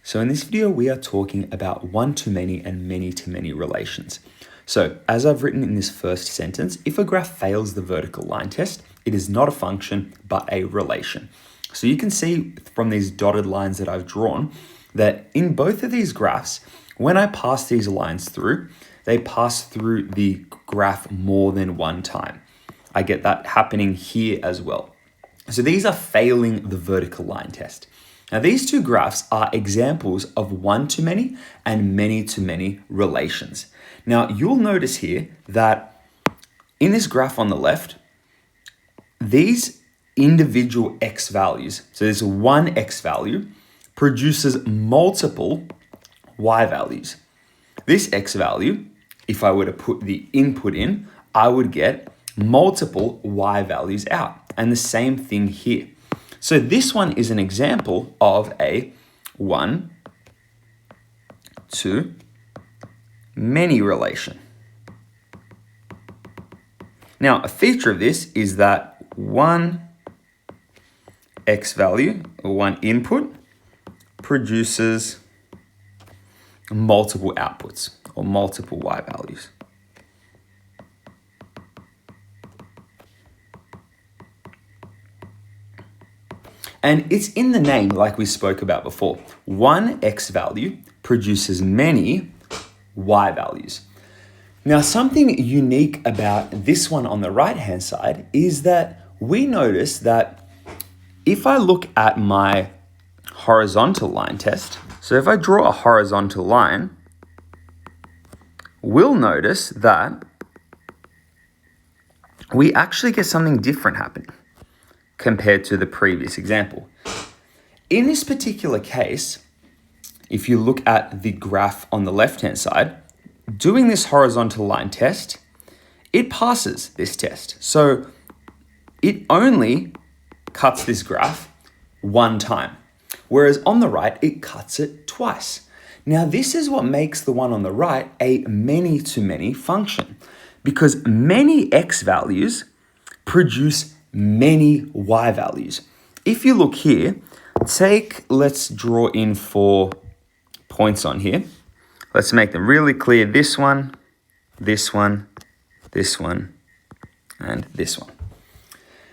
So in this video, we are talking about one-to-many and many-to-many relations. So as I've written in this first sentence, if a graph fails the vertical line test, it is not a function, but a relation. So you can see from these dotted lines that I've drawn that in both of these graphs, when I pass these lines through, they pass through the graph more than one time. I get that happening here as well. So these are failing the vertical line test. Now these two graphs are examples of one-to-many and many-to-many relations. Now you'll notice here that in this graph on the left, these individual x values, so this one x value produces multiple y values. This x value, if I were to put the input in, I would get multiple y values out. And the same thing here. So this one is an example of a one-to-many relation. Now, a feature of this is that one x value, or one input, produces multiple outputs, or multiple y values. And it's in the name, like we spoke about before. One x value produces many y values. Now, something unique about this one on the right-hand side is that we notice that if I look at my horizontal line test, so if I draw a horizontal line, we'll notice that we actually get something different happening compared to the previous example. In this particular case, if you look at the graph on the left-hand side, doing this horizontal line test, it passes this test. So it only cuts this graph one time, whereas on the right, it cuts it twice. Now, this is what makes the one on the right a many-to-many function, because many x values produce many y values. If you look here, let's draw in 4 points on here. Let's make them really clear. This one, this one, this one, and this one.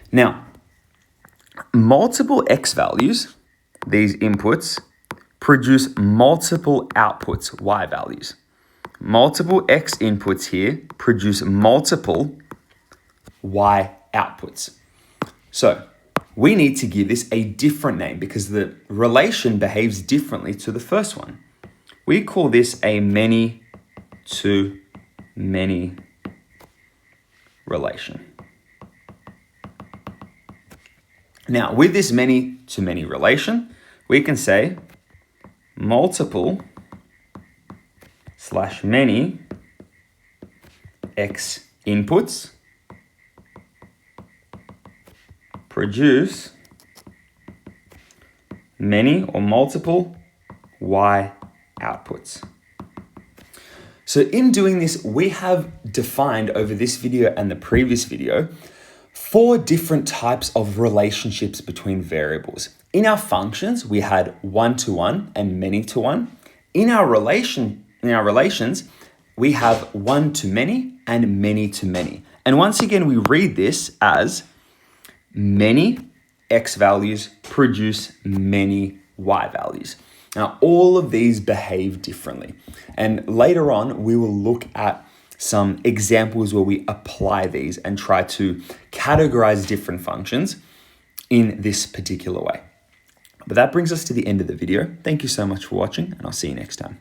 Now, multiple x values, these inputs, produce multiple outputs, y values. Multiple x inputs here produce multiple y outputs. So we need to give this a different name because the relation behaves differently to the first one. We call this a many-to-many relation. Now, with this many-to-many relation, we can say multiple/many x inputs produce many or multiple y outputs. So in doing this, we have defined over this video and the previous video 4 different types of relationships between variables. In our functions, we had one-to-one and many-to-one. In our relations, we have one-to-many and many-to-many. And once again, we read this as many x values produce many y values. Now, all of these behave differently. And later on, we will look at some examples where we apply these and try to categorize different functions in this particular way. But that brings us to the end of the video. Thank you so much for watching, and I'll see you next time.